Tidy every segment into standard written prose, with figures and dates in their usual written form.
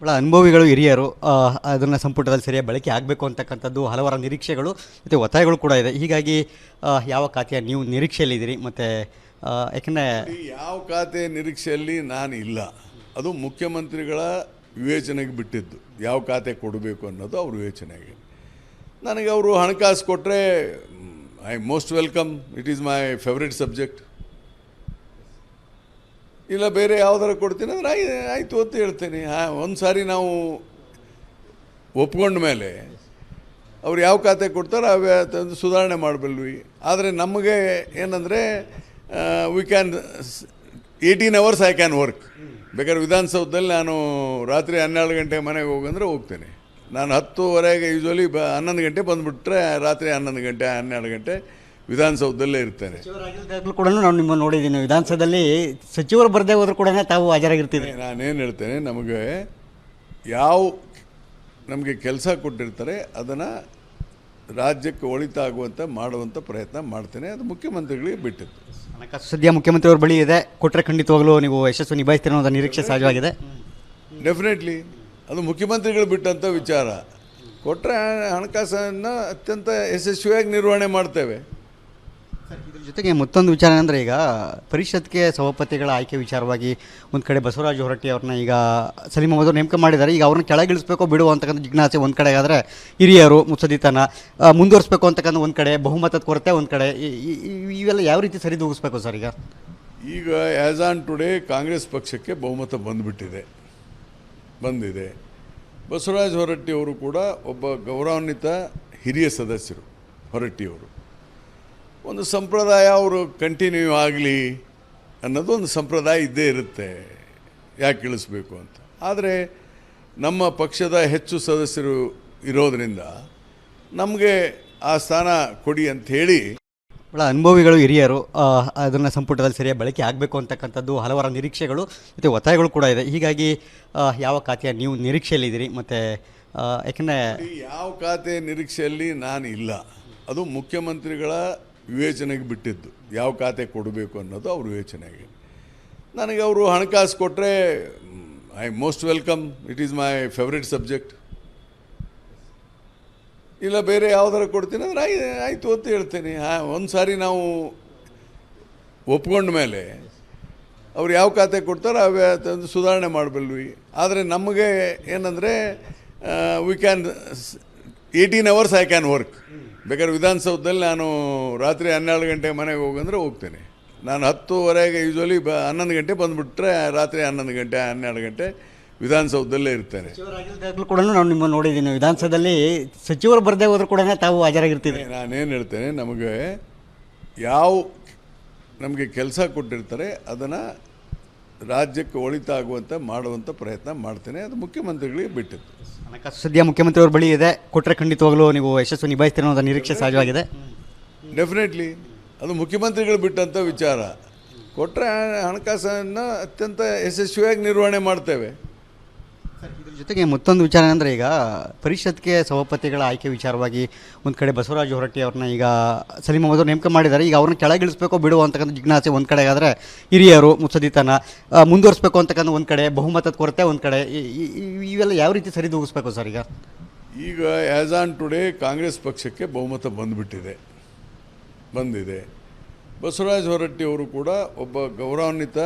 ಭಾಳ ಅನುಭವಿಗಳು ಹಿರಿಯರು ಅದನ್ನು ಸಂಪುಟದಲ್ಲಿ ಸರಿಯಾಗಿ ಬಳಕೆ ಆಗಬೇಕು ಅಂತಕ್ಕಂಥದ್ದು ಹಲವರ ನಿರೀಕ್ಷೆಗಳು ಮತ್ತು ಒತ್ತಾಯಗಳು ಕೂಡ ಇದೆ. ಹೀಗಾಗಿ ಯಾವ ಖಾತೆಯ ನೀವು ನಿರೀಕ್ಷೆಯಲ್ಲಿದ್ದೀರಿ? ಮತ್ತು ಯಾಕೆಂದರೆ ಯಾವ ಖಾತೆ ನಿರೀಕ್ಷೆಯಲ್ಲಿ ನಾನು ಇಲ್ಲ. ಅದು ಮುಖ್ಯಮಂತ್ರಿಗಳ ವಿವೇಚನೆಗೆ ಬಿಟ್ಟಿದ್ದು, ಯಾವ ಖಾತೆ ಕೊಡಬೇಕು ಅನ್ನೋದು ಅವ್ರ ವಿವೇಚನೆಗೆ. ನನಗೆ ಅವರು ಹಣಕಾಸು ಕೊಟ್ಟರೆ I most welcome, it is my favourite subject. ಇಲ್ಲ ಬೇರೆ ಯಾವ್ದಾರು ಕೊಡ್ತೀನಿ ಅಂದರೆ ಆಯಿತು ಅಂತ ಹೇಳ್ತೀನಿ. ಒಂದು ಸಾರಿ ನಾವು ಒಪ್ಕೊಂಡ ಮೇಲೆ ಅವ್ರು ಯಾವ ಖಾತೆ ಕೊಡ್ತಾರೋ ಅವೇ ಸುಧಾರಣೆ ಮಾಡಬಲ್ವಿ. ಆದರೆ ನಮಗೆ ಏನಂದರೆ we can 18 hours I can work. ಬೇಕಾದ್ರೆ ವಿಧಾನಸೌಧದಲ್ಲಿ ನಾನು ರಾತ್ರಿ 12 ಗಂಟೆ ಮನೆಗೆ ಹೋಗಂದ್ರೆ ಹೋಗ್ತೇನೆ. ನಾನು 10:30 ಯೂಶ್ವಲಿ 11 ಗಂಟೆ ಬಂದುಬಿಟ್ರೆ ರಾತ್ರಿ 11 ಗಂಟೆ 12 ಗಂಟೆ ವಿಧಾನಸೌಧದಲ್ಲೇ ಇರ್ತೇನೆ. ಸಚಿವರಾಗಿದ್ದಾಗಲೂ ಕೂಡ ನಾವು ನಿಮ್ಮನ್ನು ನೋಡಿದ್ದೀನಿ ವಿಧಾನಸೌಧದಲ್ಲಿ. ಸಚಿವರು ಬರದೇ ಹೋದರೂ ಕೂಡ ತಾವು ಹಾಜರಾಗಿರ್ತೀವಿ. ನಾನೇನು ಹೇಳ್ತೇನೆ, ನಮಗೆ ನಮಗೆ ಕೆಲಸ ಕೊಟ್ಟಿರ್ತಾರೆ ಅದನ್ನು ರಾಜ್ಯಕ್ಕೆ ಒಳಿತಾಗುವಂಥ ಮಾಡುವಂಥ ಪ್ರಯತ್ನ ಮಾಡ್ತೇನೆ. ಅದು ಮುಖ್ಯಮಂತ್ರಿಗಳಿಗೆ ಬಿಟ್ಟಿದ್ದು. ಹಣಕಾಸು ಸದ್ಯ ಮುಖ್ಯಮಂತ್ರಿಯವ್ರ ಬಳಿ ಇದೆ, ಕೊಟ್ಟರೆ ಖಂಡಿತವಾಗಲೂ ನೀವು ಯಶಸ್ಸು ನಿಭಾಯಿಸ್ತೀರ ಅನ್ನೋದು ನಿರೀಕ್ಷೆ ಸಹಜವಾಗಿದೆ. ಡೆಫಿನೆಟ್ಲಿ ಅದು ಮುಖ್ಯಮಂತ್ರಿಗಳು ಬಿಟ್ಟಂಥ ವಿಚಾರ. ಕೊಟ್ಟರೆ ಹಣಕಾಸನ್ನು ಅತ್ಯಂತ ಯಶಸ್ವಿಯಾಗಿ ನಿರ್ವಹಣೆ ಮಾಡ್ತೇವೆ. ಇದ್ರ ಜೊತೆಗೆ ಮತ್ತೊಂದು ವಿಚಾರ ಅಂದರೆ, ಈಗ ಪರಿಷತ್ಗೆ ಸಭಾಪತಿಗಳ ಆಯ್ಕೆ ವಿಚಾರವಾಗಿ ಒಂದು ಕಡೆ ಬಸವರಾಜ ಹೊರಟ್ಟಿ ಅವ್ರನ್ನ ಈಗ ಸಲೀಂ ಅಹಮದ್ ನೇಮಕ ಮಾಡಿದ್ದಾರೆ. ಈಗ ಅವ್ರನ್ನ ಕೆಳಗಿಳಿಸ್ಬೇಕೋ ಬಿಡುವ ಅಂತಕ್ಕಂಥ ಜಿಜ್ಞಾಸೆ ಒಂದು ಕಡೆ ಆದರೆ, ಹಿರಿಯರು ಮುತ್ಸದಿತನ ಮುಂದುವರಿಸಬೇಕು ಅಂತಕ್ಕಂಥ ಒಂದು ಕಡೆ, ಬಹುಮತದ ಕೊರತೆ ಒಂದು ಕಡೆ, ಇವೆಲ್ಲ ಯಾವ ರೀತಿ ಸರಿದೂಗಿಸ್ಬೇಕು ಸರ್? ಈಗ ಆ್ಯಸ್ ಆನ್ ಟುಡೇ ಕಾಂಗ್ರೆಸ್ ಪಕ್ಷಕ್ಕೆ ಬಹುಮತ ಬಂದಿದೆ. ಬಸವರಾಜ ಹೊರಟ್ಟಿಯವರು ಕೂಡ ಒಬ್ಬ ಗೌರವಾನ್ವಿತ ಹಿರಿಯ ಸದಸ್ಯರು. ಹೊರಟ್ಟಿಯವರು ಒಂದು ಸಂಪ್ರದಾಯ ಅವರು ಕಂಟಿನ್ಯೂ ಆಗಲಿ ಅನ್ನೋದು ಒಂದು ಸಂಪ್ರದಾಯ ಇದ್ದೇ ಇರುತ್ತೆ, ಯಾಕೆ ಇಳಿಸ್ಬೇಕು ಅಂತ. ಆದರೆ ನಮ್ಮ ಪಕ್ಷದ ಹೆಚ್ಚು ಸದಸ್ಯರು ಇರೋದರಿಂದ ನಮಗೆ ಆ ಸ್ಥಾನ ಕೊಡಿ ಅಂಥೇಳಿ ಭಾಳ ಅನುಭವಿಗಳು ಹಿರಿಯರು ಅದನ್ನು ಸಂಪುಟದಲ್ಲಿ ಸರಿಯಾಗಿ ಬಳಕೆ ಆಗಬೇಕು ಅಂತಕ್ಕಂಥದ್ದು ಹಲವರ ನಿರೀಕ್ಷೆಗಳು ಮತ್ತು ಒತ್ತಾಯಗಳು ಕೂಡ ಇದೆ. ಹೀಗಾಗಿ ಯಾವ ಖಾತೆಯ ನೀವು ನಿರೀಕ್ಷೆಯಲ್ಲಿದ್ದೀರಿ? ಮತ್ತು ಯಾಕೆಂದರೆ ಯಾವ ಖಾತೆ ನಿರೀಕ್ಷೆಯಲ್ಲಿ ನಾನು ಇಲ್ಲ. ಅದು ಮುಖ್ಯಮಂತ್ರಿಗಳ ವಿವೇಚನೆಗೆ ಬಿಟ್ಟಿದ್ದು, ಯಾವ ಖಾತೆ ಕೊಡಬೇಕು ಅನ್ನೋದು ಅವ್ರ ವಿವೇಚನೆಗೆ. ನನಗೆ ಅವರು ಹಣಕಾಸು ಕೊಟ್ಟರೆ I most welcome, it is my favourite subject. ಇಲ್ಲ ಬೇರೆ ಯಾವ್ದಾರು ಕೊಡ್ತೀನಿ ಅಂದರೆ ಆಯಿತು ಅಂತ ಹೇಳ್ತೀನಿ. ಒಂದು ಸಾರಿ ನಾವು ಒಪ್ಕೊಂಡ ಮೇಲೆ ಅವ್ರು ಯಾವ ಖಾತೆ ಕೊಡ್ತಾರೋ ಅವೇ ಸುಧಾರಣೆ ಮಾಡಬಲ್ವಿ. ಆದರೆ ನಮಗೆ ಏನಂದರೆ we can 18 hours I can work. ಬೇಕಾದ್ರೆ ವಿಧಾನಸೌಧದಲ್ಲಿ ನಾನು ರಾತ್ರಿ 12 ಗಂಟೆ ಮನೆಗೆ ಹೋಗಂದ್ರೆ ಹೋಗ್ತೇನೆ. ನಾನು 10:30 ಯೂಶ್ವಲಿ 11 ಗಂಟೆ ಬಂದುಬಿಟ್ರೆ ರಾತ್ರಿ 11 ಗಂಟೆ 12 ಗಂಟೆ ವಿಧಾನಸೌಧದಲ್ಲೇ ಇರ್ತೇನೆ. ಸಚಿವರಾಗಿದ್ದಾಗಲೂ ಕೂಡ ನಾವು ನಿಮ್ಮನ್ನು ನೋಡಿದ್ದೀನಿ ವಿಧಾನಸೌಧದಲ್ಲಿ. ಸಚಿವರು ಬರದೇ ಹೋದರೂ ಕೂಡ ತಾವು ಹಾಜರಾಗಿರ್ತೀವಿ. ನಾನೇನು ಹೇಳ್ತೇನೆ, ನಮಗೆ ಕೆಲಸ ಕೊಟ್ಟಿರ್ತಾರೆ ಅದನ್ನು ರಾಜ್ಯಕ್ಕೆ ಒಳಿತಾಗುವಂಥ ಮಾಡುವಂಥ ಪ್ರಯತ್ನ ಮಾಡ್ತೇನೆ. ಅದು ಮುಖ್ಯಮಂತ್ರಿಗಳಿಗೆ ಬಿಟ್ಟಿದ್ದು. ಹಣಕಾಸು ಸದ್ಯ ಮುಖ್ಯಮಂತ್ರಿಯವ್ರ ಬಳಿ ಇದೆ, ಕೊಟ್ಟರೆ ಖಂಡಿತವಾಗಲೂ ನೀವು ಯಶಸ್ಸು ನಿಭಾಯಿಸ್ತೀರ ಅನ್ನೋದು ನಿರೀಕ್ಷೆ ಸಹಜವಾಗಿದೆ. ಡೆಫಿನೆಟ್ಲಿ ಅದು ಮುಖ್ಯಮಂತ್ರಿಗಳು ಬಿಟ್ಟಂಥ ವಿಚಾರ. ಕೊಟ್ಟರೆ ಹಣಕಾಸನ್ನು ಅತ್ಯಂತ ಯಶಸ್ವಿಯಾಗಿ ನಿರ್ವಹಣೆ ಮಾಡ್ತೇವೆ. ಇದ್ರ ಜೊತೆಗೆ ಮತ್ತೊಂದು ವಿಚಾರ ಅಂದರೆ, ಈಗ ಪರಿಷತ್ಗೆ ಸಭಾಪತಿಗಳ ಆಯ್ಕೆ ವಿಚಾರವಾಗಿ ಒಂದು ಕಡೆ ಬಸವರಾಜ ಹೊರಟ್ಟಿ ಅವ್ರನ್ನ ಈಗ ಸಲೀಂ ಅಹಮದ್ ನೇಮಕ ಮಾಡಿದ್ದಾರೆ. ಈಗ ಅವ್ರನ್ನ ಕೆಳಗಿಳಿಸ್ಬೇಕೋ ಬಿಡುವ ಅಂತಕ್ಕಂಥ ಜಿಜ್ಞಾಸೆ ಒಂದು ಕಡೆ ಆದರೆ, ಹಿರಿಯರು ಮುತ್ಸದಿತನ ಮುಂದುವರಿಸಬೇಕು ಅಂತಕ್ಕಂಥ ಒಂದು ಕಡೆ, ಬಹುಮತದ ಕೊರತೆ ಒಂದು ಕಡೆ, ಇವೆಲ್ಲ ಯಾವ ರೀತಿ ಸರಿದೂಗಿಸ್ಬೇಕು ಸರ್? ಈಗ ಆ್ಯಸ್ ಆನ್ ಟುಡೇ ಕಾಂಗ್ರೆಸ್ ಪಕ್ಷಕ್ಕೆ ಬಹುಮತ ಬಂದಿದೆ. ಬಸವರಾಜ ಹೊರಟ್ಟಿಯವರು ಕೂಡ ಒಬ್ಬ ಗೌರವಾನ್ವಿತ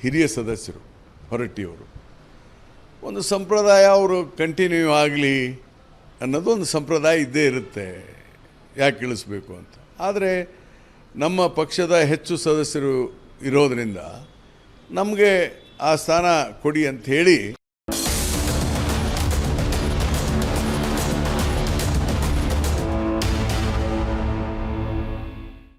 ಹಿರಿಯ ಸದಸ್ಯರು. ಹೊರಟ್ಟಿಯವರು ಒಂದು ಸಂಪ್ರದಾಯ ಅವರು ಕಂಟಿನ್ಯೂ ಆಗಲಿ ಅನ್ನೋದು ಒಂದು ಸಂಪ್ರದಾಯ ಇದ್ದೇ ಇರುತ್ತೆ, ಯಾಕೆ ಇಳಿಸ್ಬೇಕು ಅಂತ. ಆದರೆ ನಮ್ಮ ಪಕ್ಷದ ಹೆಚ್ಚು ಸದಸ್ಯರು ಇರೋದರಿಂದ ನಮಗೆ ಆ ಸ್ಥಾನ ಕೊಡಿ ಅಂಥೇಳಿ